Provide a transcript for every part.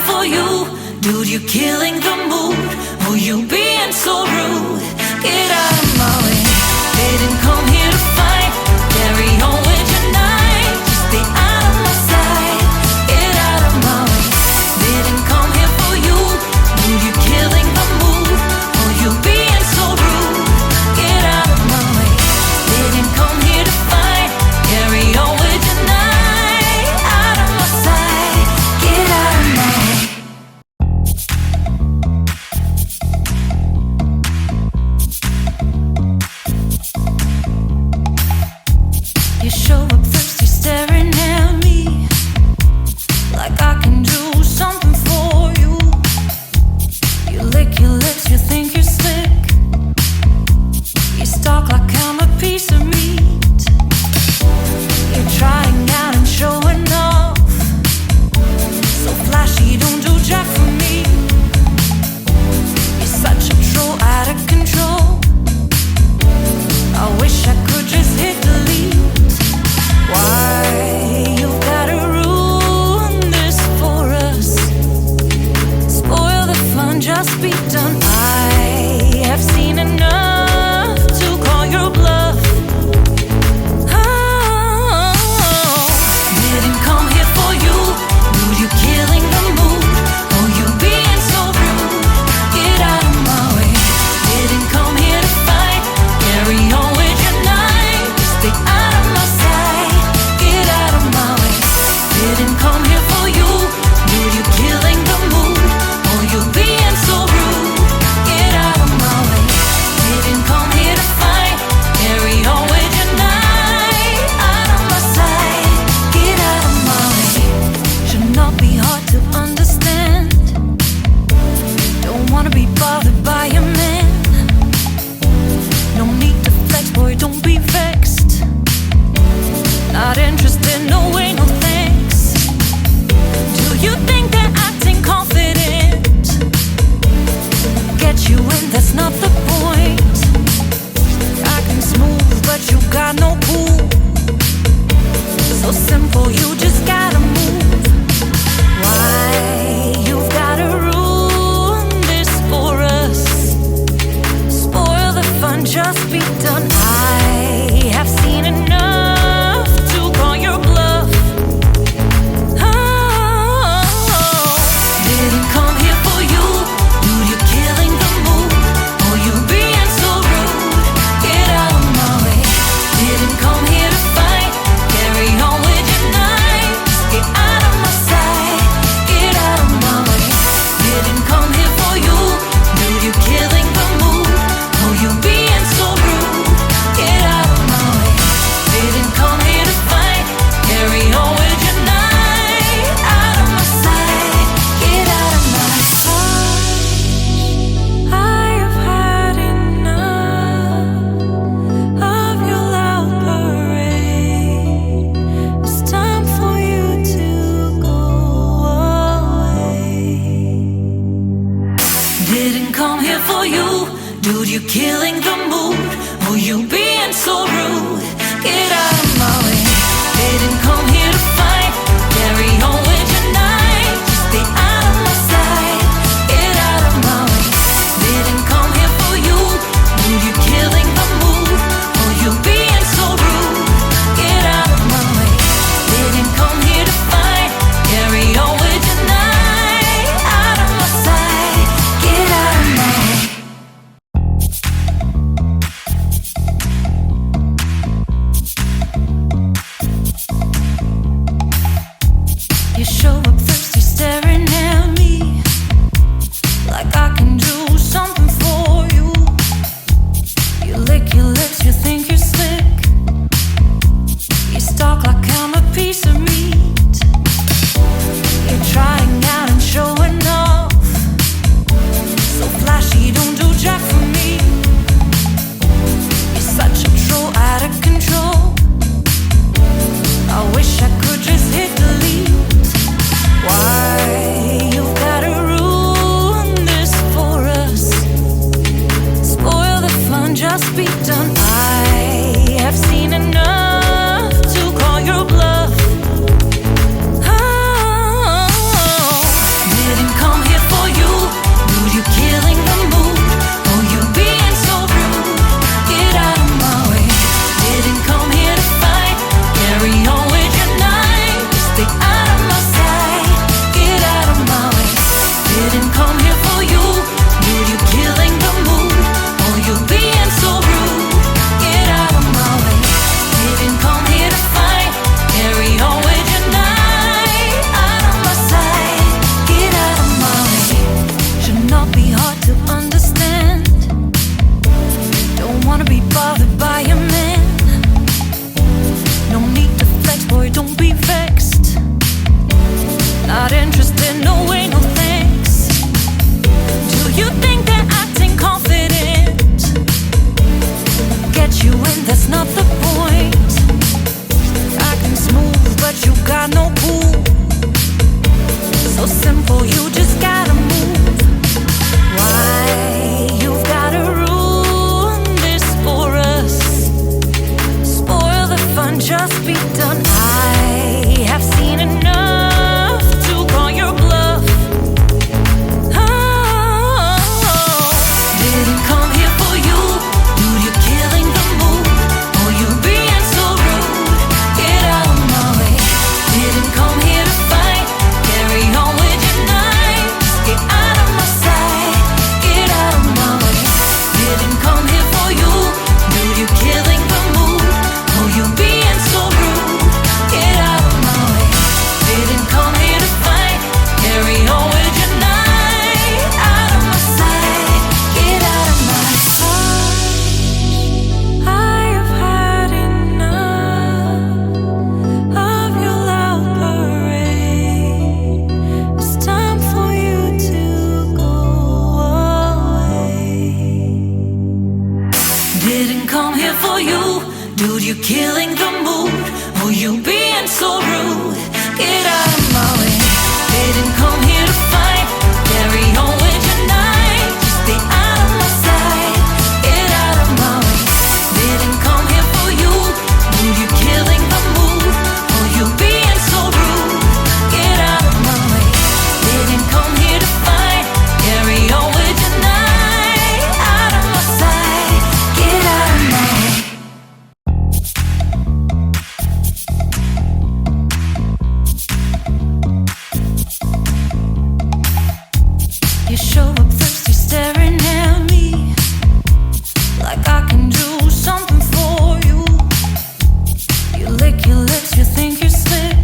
for you. Dude, you're killing the mood. Oh, you being so rude. Get out of my way. Didn't come here to fight. Carry on with your night. Just stay out of my sight. Get out of my way. Didn't come here for you. Dude, you're killing the mood. Oh, you being so rude. Get out of my way. Didn't come here to fight. Carry on with your night. Out of my sight. Get out of my way. You show up thirsty, staring at me like I can do something for you. You lick your lips, you think you're slick. You stalk like I'm a piece of meat. You're trying out and showing off. So flashy, don't do jack for me. You're such a troll, out of control. I wish I could just hit delete. Why you gotta ruin this for us? Spoil the fun, just be done. I have seen enough to call your bluff. Oh, didn't come here for you. Dude, you're killing the mood. Oh, you being so rude. Get out of my way. Didn't come here to fight. Carry on with your night. Stay out of my sight. Get out of my way. Didn't come here for you. Dude, you're killing the mood. Oh, you being so rude. Get out of my way. Didn't come here to fight. Carry on with your night. Out of my sight. Get out of my way. Should not be hard to understand. Don't wanna be bothered by a man. No need to flex, boy, don't be vexed. Not interested, no way, no thanks. Do you think that acting confident get you in? That's not the point. Acting smooth, but you got no cool. So simple, you just gotta move. Why you gotta ruin this for us? Spoil the fun, just be done. I have seen enough to call your bluff. Oh, didn't come here for you. Dude, you're killing the mood. Oh, you being so rude. Get out of my way. Didn't come here to fight. Carry on with your night. Get out of my sight. Get out of my way. Didn't come here for you. Dude, you're killing the mood. Oh, you being so rude. Get out of my way. Didn't come here to fight. Carry on with your night. Out of my sight. Get out of my sight. I have had enough of your loud parade. It's time for you to go away. Didn't come here for you. Dude, you're killing the mood. Oh, you being so rude. Get out of my way. Didn't come here to fight. Carry on with your night. Just stay out of my sight. Get out of my way. Didn't come here for you. Dude, you're killing the mood. Oh, you being so rude. Get out of my way. Didn't come here to fight. Carry on with your night. Out of my sight. Get out of my way. killing the mood? Oh, you being so rude. Get out of my way. Didn't come here to fight. Carry on with your night. Just stay out of my sight. Get out of my way. Didn't come here for you. Mood, you killing the mood. Oh, you being so rude. Get out of my way. Didn't come here to fight. Carry on with your night. Out of my sight. Get out of my way. You show up thirsty, staring at me like I can do something for you. You lick your lips, you think you're slick.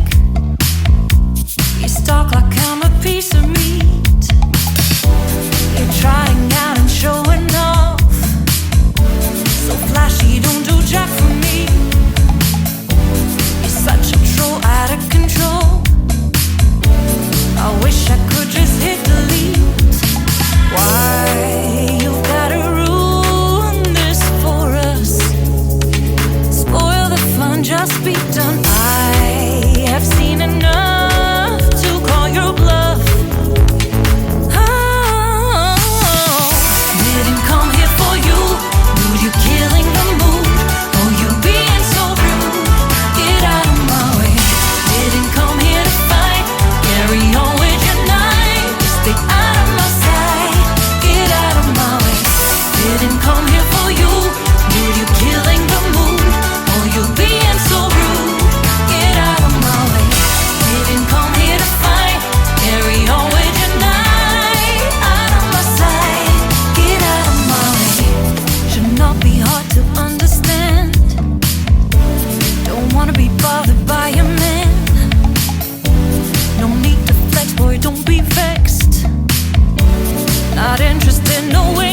You stalk like I'm a piece of meat. You're trying out and showing off. So flashy, don't do jack for me. You're such a troll, out of control. I wish I could just hit delete. Why you gotta ruin this for us? Spoil the fun, just be done. I have seen enough to call your bluff. Oh, didn't come here for you. Dude, you killing the mood. Oh, you being so rude. Get out of my way. Didn't come here to fight. Carry on with your night. Stay out of my sight. Get out of my way. Didn't come here for you. Dude, you killing the mood. Oh, you being so rude. Get out of my way. Didn't come here to fight. Carry on with your night. Out of my sight. Get out of my way. Should not be hard to understand. Don't wanna be bothered by a man. No need to flex, boy, don't be vexed. Not interested, no way.